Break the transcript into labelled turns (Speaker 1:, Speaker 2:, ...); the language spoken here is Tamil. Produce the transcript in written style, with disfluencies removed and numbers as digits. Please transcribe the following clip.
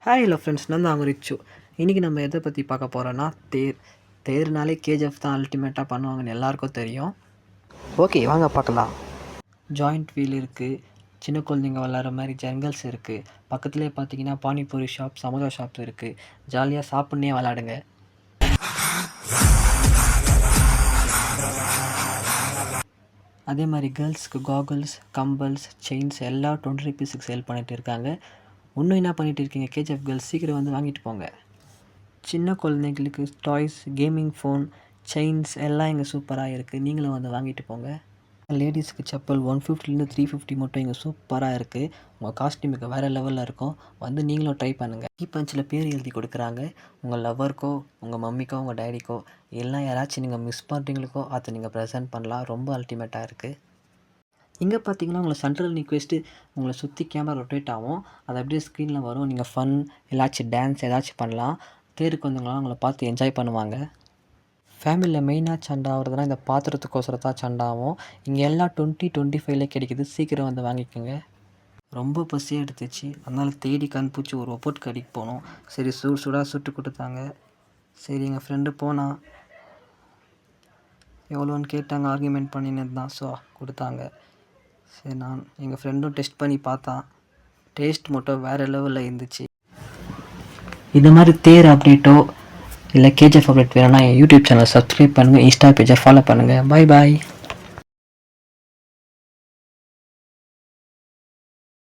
Speaker 1: ஹாய் ஹலோ ஃப்ரெண்ட்ஸ், நான் தான் அவங்க ரிச்சு. இன்றைக்கி நம்ம எதை பற்றி பார்க்க போகிறோன்னா தேர்னாலே கேஜிஎஃப் தான் அல்டிமேட்டாக பண்ணுவாங்கன்னு எல்லாருக்கும் தெரியும். ஓகே, வாங்க பார்க்கலாம். ஜாயிண்ட் வீல் இருக்குது, சின்ன குழந்தைங்க விளாட்ற மாதிரி ஜங்கல்ஸ் இருக்குது. பக்கத்துலேயே பார்த்தீங்கன்னா பானிபூரி ஷாப், சமோசா ஷாப் இருக்குது. ஜாலியாக சாப்பிட்னே விளாடுங்க. அதே மாதிரி கேர்ள்ஸ்க்கு காகல்ஸ், கம்பல்ஸ், செயின்ஸ் எல்லாம் 20 ருபீஸுக்கு சேல் பண்ணிகிட்டு இருக்காங்க. இன்னும் என்ன பண்ணிகிட்டு இருக்கீங்க கேஜிஎஃப் கேர்ள்ஸ்? சீக்கிரம் வந்து வாங்கிட்டு போங்க. சின்ன குழந்தைங்களுக்கு டாய்ஸ், கேமிங் ஃபோன், செயின்ஸ் எல்லாம் இங்கே சூப்பராக இருக்குது. நீங்களும் வந்து வாங்கிட்டு போங்க. லேடிஸ்க்கு செப்பல் 150 350 மட்டும் இங்கே சூப்பராக இருக்குது. உங்கள் காஸ்ட்யூமுக்கு வேறு லெவலில் இருக்கும். வந்து நீங்களும் ட்ரை பண்ணுங்கள். பஞ்சில் பேர் எழுதி கொடுக்குறாங்க. உங்கள் லவ்வருக்கோ, உங்கள் மம்மிக்கோ, உங்கள் டேடிக்கோ, எல்லாம் யாராச்சும் நீங்கள் மிஸ் பண்ணுறீங்களுக்கோ அதை நீங்கள் ப்ரெசென்ட் பண்ணலாம். ரொம்ப அல்டிமேட்டாக இருக்குது. இங்கே பார்த்தீங்கன்னா உங்களை சென்ட்ரல் நிக்வெஸ்ட்டு உங்களை சுற்றி கேமரா ரொட்டேட் ஆகும். அது அப்படியே ஸ்க்ரீனில் வரும். நீங்கள் ஃபன் ஏதாச்சும் டான்ஸ் ஏதாச்சும் பண்ணலாம். தேருக்கு வந்தவங்களாம் உங்களை பார்த்து என்ஜாய் பண்ணுவாங்க. ஃபேமிலியில் மெயினாக சண்டை ஆகிறதுனா இந்த பாத்திரத்துக்கோசரம் தான் சண்டை ஆகும். இங்கே எல்லாம் 2025 கிடைக்குது. சீக்கிரம் வந்து வாங்கிக்கோங்க. ரொம்ப பசியாக எடுத்துச்சு, அதனால் தேடி கண்பூச்சி ஒரு ஒப்போட் கடைக்கு போனோம். சரி, சூடாக சுட்டு கொடுத்தாங்க. சரி, எங்கள் ஃப்ரெண்டு போனால் எவ்வளோன்னு கேட்டாங்க. ஆர்கியூமெண்ட் பண்ணினது தான். ஸோ கொடுத்தாங்க. சரி, எங்கள் ஃப்ரெண்டும் டெஸ்ட் பண்ணி பார்த்தான். டேஸ்ட் மட்டும் வேறு லெவலில் இருந்துச்சு. இது மாதிரி தேர் அப்டேட்டோ இல்லை கேஜிஎஃப் அப்டேட் வேணும்னா என் யூடியூப் சேனல் சப்ஸ்கிரைப் பண்ணுங்கள், இன்ஸ்டா பேஜை ஃபாலோ பண்ணுங்கள். பாய்.